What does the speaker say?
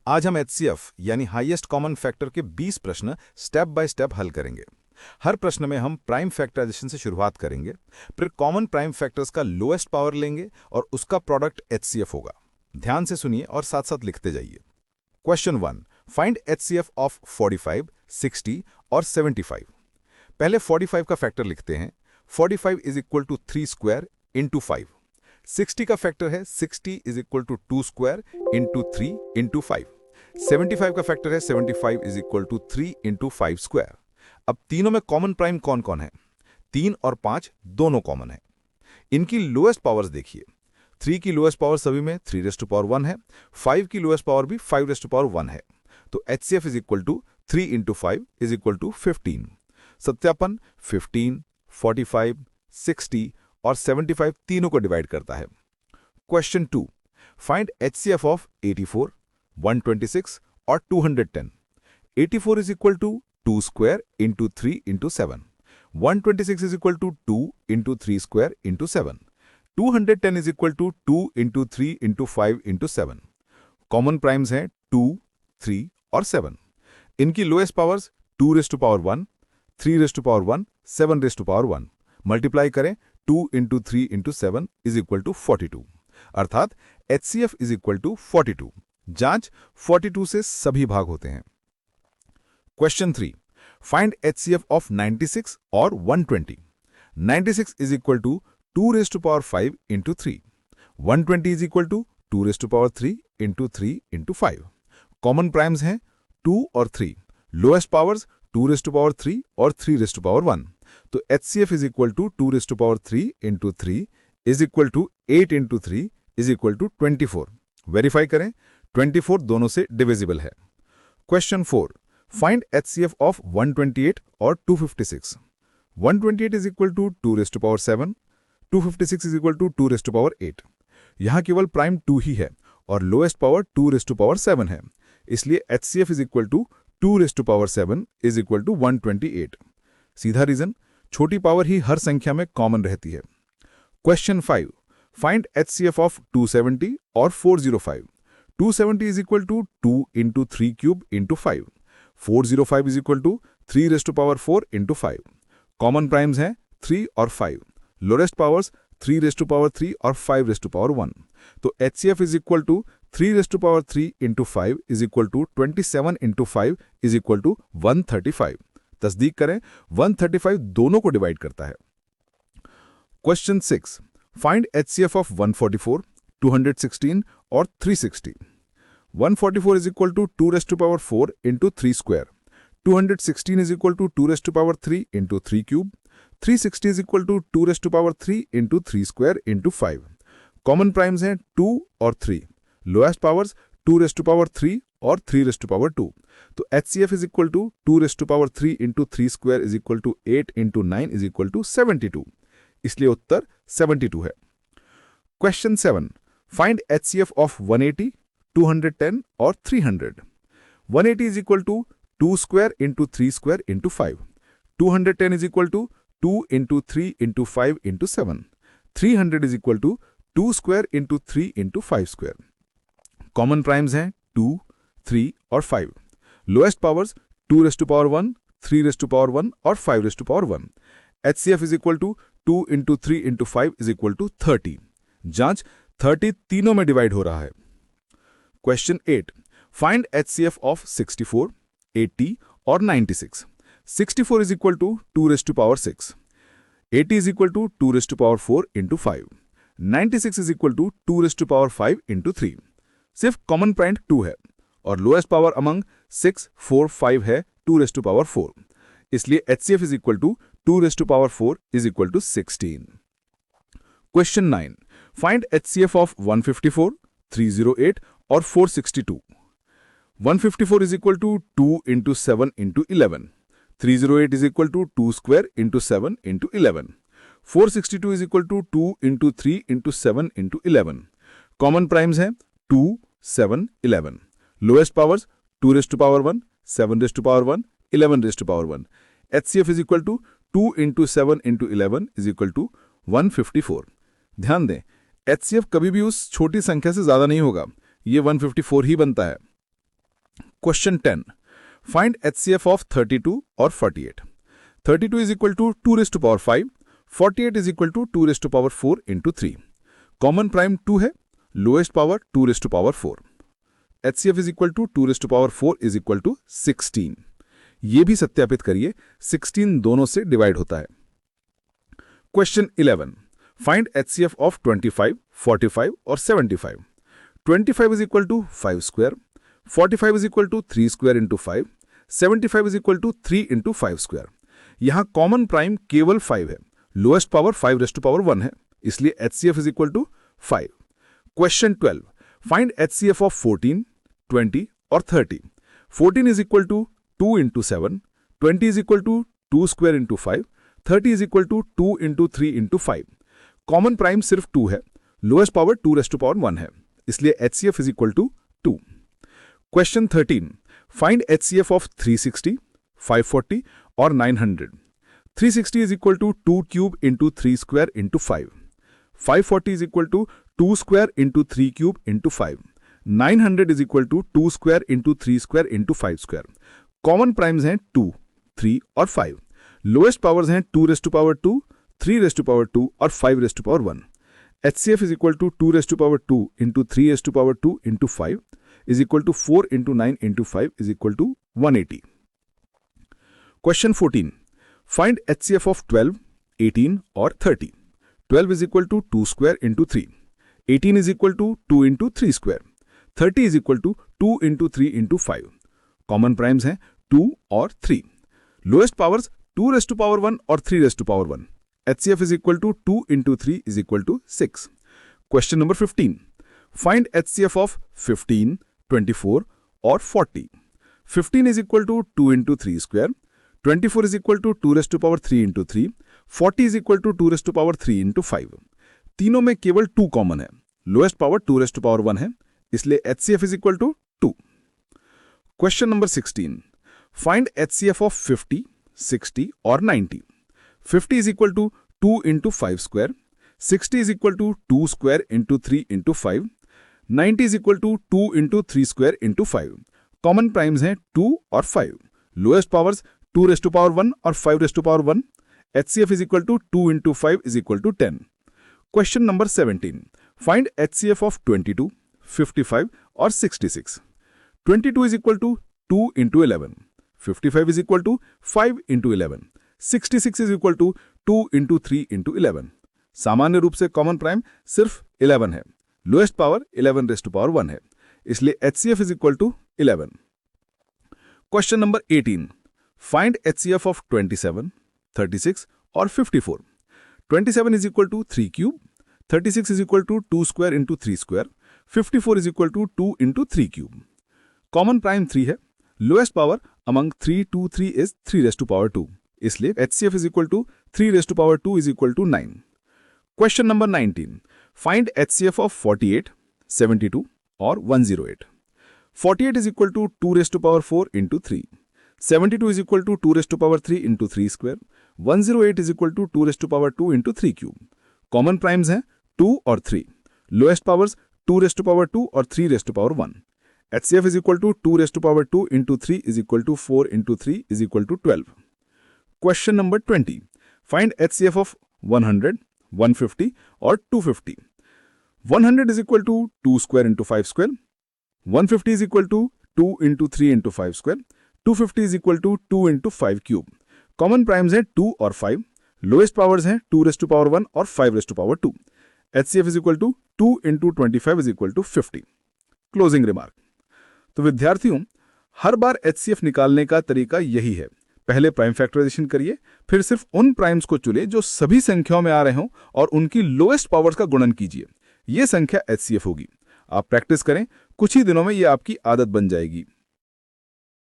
आज हम एचसीएफ यानी हाईएस्ट कॉमन फैक्टर के 20 प्रश्न स्टेप बाय स्टेप हल करेंगे। हर प्रश्न में हम प्राइम फैक्टराइजेशन से शुरुआत करेंगे, फिर कॉमन प्राइम फैक्टर्स का लोएस्ट पावर लेंगे और उसका प्रोडक्ट एचसीएफ होगा। ध्यान से सुनिए और साथ साथ लिखते जाइए। क्वेश्चन 1, फाइंड एचसीएफ ऑफ 45, 60 और 75। पहले 45 का फैक्टर लिखते हैं। 45 is equal to 3 square into 5। 60 का फैक्टर है 60 is equal to 2 square into 3 into 5। 75 का फैक्टर है 75 is equal to 3 into 5 square. अब तीनों में कॉमन प्राइम कौन कौन है? 3 और 5 दोनों कॉमन है। इनकी लोएस्ट पावर्स देखिए। 3 की लोएस्ट पावर सभी में 3⁻1 है। 5 की लोएस्ट पावर भी 5⁻1 है। तो HCF is equal to 3 into 5 is equal to 15। सत्यापन 15, 45, 60 और 75 तीनों को डिवाइड करता है। क्वेश्चन 2, फाइंड एचसीएफ ऑफ 84, 126 और 210। 84 is equal to 2 square into 3 into 7। 126 is equal to 2 into 3 square into 7। 210 is equal to 2 into 3 into 5 into 7। Common primes हैं 2, 3 और 7। इनकी लोएस्ट पावर्स 2⁻1, 3⁻1, 7⁻1। मल्टीप्लाई करें 2 into 3 into 7 is equal to 42। अर्थात HCF is equal to 42। जांच 42 से सभी भाग होते हैं। क्वेश्चन 3, फाइंड एचसीएफ ऑफ 96 और 120। 96 is equal to 2⁵ into 3। 120 is equal to 2⁻3 into 3 into 5। Common primes हैं 2 और 3। लोएस्ट पावर्स 2⁻3 और 3⁻1। तो HCF is equal to 2⁻3 into 3 is equal to 8 into 3 is equal to 24। Verify करें, 24 दोनों से डिविजिबल है। Question 4, find HCF of 128 और 256। 128 is equal to 2⁻7, 256 is equal to 2⁸8। यहां केवल प्राइम 2 ही है और लोएस्ट पावर 2⁻7 है, इसलिए HCF is equal to 2⁻7 is equal to 128। सीधा रीजन, छोटी पावर ही हर संख्या में कॉमन रहती है। क्वेश्चन 5, फाइंड एचसीएफ ऑफ 270 और 405। 270 is equal to 2 into 3 cube into 5। 405 is equal to 3⁻4 into 5। Common primes हैं 3 और 5। लोएस्ट पावर्स 3⁻3 और 5⁻1। तो HCF is equal to 3⁻3 into 5 is equal to 27 into 5 is equal to 135। तस्दीक करें, 135 दोनों को डिवाइड करता है। क्वेश्चन 6, फाइंड एचसीएफ ऑफ 144, 216 और 360। 144 is equal to 2⁻4 into 3 square. 216 is equal to 2⁻3 into 3 cube. 360 is equal to 2⁻3 into 3 square into 5। Common primes हैं 2 और 3। Lowest powers 2⁻3 और 3⁻2। तो HCF is equal to 2⁻3 into 3 square is equal to 8 into 9 is equal to 72। इसलिए उत्तर 72 है। Question 7, find HCF of 180, 210 और 300। 180 is equal to 2 square into 3 square into 5। 210 is equal to 2 into 3 into 5 into 7। 300 is equal to 2 square into 3 into 5 square. Common primes हैं 2, 3 और 5। Lowest powers 2⁻1, 3⁻1 और 5⁻1। HCF is equal to 2 into 3 into 5 is equal to 30। जांच 30 तीनों में divide हो रहा है। Question 8, find HCF of 64, 80 और 96। 64 is equal to 2⁻6। 80 is equal to 2⁻4 into 5। 96 is equal to 2⁻5 into 3। सिर्फ कॉमन पॉइंट 2 है और लोएस्ट पावर अमंग 6, 4, 5 है 2⁻4। इसलिए HCF is equal to 2⁻4 is equal to 16। Question 9, find HCF of 154, 308 और 462। 154 is equal to 2 into 7 into 11। 308 is equal to 2 square into 7 into 11। 462 is equal to 2 into 3 into 7 into 11। Common primes हैं 2, 7, 11। Lowest powers 2⁻1, 7⁻1, 11⁻1। HCF is equal to 2 into 7 into 11 is equal to 154। ध्यान दें, HCF कभी भी उस छोटी संख्या से ज्यादा नहीं होगा, ये 154 ही बनता है। क्वेश्चन 10, फाइंड HCF ऑफ 32 और 48. 32 is equal to 2 raised to power 5, 48 is equal to 2 raised to power 4 into 3. Common prime 2 है, lowest power 2 raised to power 4. HCF is equal to 2 raised to power 4 is equal to 16. ये भी सत्यापित करिए, 16 दोनों से divide होता है. Question 11, find HCF of 25, 45 और 75. 25 is equal to 5 square, 45 is equal to 3 square into 5, 75 is equal to 3 into 5 square. यहां कॉमन प्राइम केवल 5 है, lowest power 5 raised to power 1 है, इसलिए HCF is equal to 5. Question 12, find HCF of 14, 20 और 30. 14 is equal to 2 into 7, 20 is equal to 2 square into 5, 30 is equal to 2 into 3 into 5. Common prime सिर्फ 2 है, lowest power 2 raised to power 1 है, इसलिए HCF is equal to 2. Question 13, find HCF of 360, 540 और 900. 360 is equal to 2 cube into 3 square into 5. 540 is equal to 2 square into 3 cube into 5. 900 is equal to 2 square into 3 square into 5 square. Common primes हैं 2, 3 और 5. Lowest powers हैं 2 raised to power 2, 3 raised to power 2 और 5 raised to power 1. HCF is equal to 2 raised to power 2 into 3 raised to power 2 into 5 is equal to 4 into 9 into 5 is equal to 180. Question 14. Find HCF of 12, 18 or 30. 12 is equal to 2 square into 3. 18 is equal to 2 into 3 square. 30 is equal to 2 into 3 into 5. Common primes हैं 2 और 3. Lowest powers 2 raised to power 1 और 3 raised to power 1. HCF is equal to 2 into 3 is equal to 6. Question number 15. Find HCF of 15, 24 or 40. 15 is equal to 2 into 3 square. 24 is equal to 2 raised to power 3 into 3. 40 is equal to 2 raised to power 3 into 5. तीनों में केवल 2 common है, lowest power 2 raised to power 1 है, इसलिए HCF is equal to 2. Question number 16. Find HCF of 50, 60 or 90. 50 is equal to 2 into 5 square. 60 is equal to 2 square into 3 into 5. 90 is equal to 2 into 3 square into 5. Common primes हैं 2 और 5. Lowest powers 2 raised to power 1 और 5 raised to power 1. HCF is equal to 2 into 5 is equal to 10. Question number 17. Find HCF of 22, 55 or 66. 22 is equal to 2 into 11. 55 is equal to 5 into 11. 66 is equal to 2 into 3 into 11. सामान्य रूप से common prime सिर्फ 11 है, lowest power 11 raised to power 1 है, इसलिए HCF is equal to 11. Question number 18. Find HCF of 27, 36 or 54. 27 is equal to 3 cube. 36 is equal to 2 square into 3 square. 54 is equal to 2 into 3 cube. Common prime 3 है, lowest power among 3 to 3 is 3 raised to power 2. इसलिए HCF is equal to 3 raised to power 2 is equal to 9. Question number 19. Find HCF of 48, 72 or 108. 48 is equal to 2 raised to power 4 into 3. 72 is equal to 2 raised to power 3 into 3 square. 108 is equal to 2 raised to power 2 into 3 cube. Common primes हैं 2 और 3. Lowest powers 2 raised to power 2 और 3 raised to power 1. HCF is equal to 2 raised to power 2 into 3 is equal to 4 into 3 is equal to 12. Question number 20. Find HCF of 100, 150 or 250. 100 is equal to 2 square into 5 square. 150 is equal to 2 into 3 into 5 square. 250 is equal to 2 into 5 cube. Common primes हैं 2 और 5. Lowest powers हैं 2 raised to power 1 और 5 raised to power 2. HCF is equal to 2 into 25 is equal to 50. Closing remark. तो विद्यार्थियों, हर बार HCF निकालने का तरीका यही है. पहले प्राइम फैक्टराइजेशन करिए, फिर सिर्फ उन प्राइम्स को चुनिए जो सभी संख्याओं में आ रहे हों और उनकी लोएस्ट पावर्स का गुणन कीजिए. यह संख्या HCF होगी. आप प्रैक्टिस करें, कुछ ही दिनों में यह आपकी आदत बन जाएगी.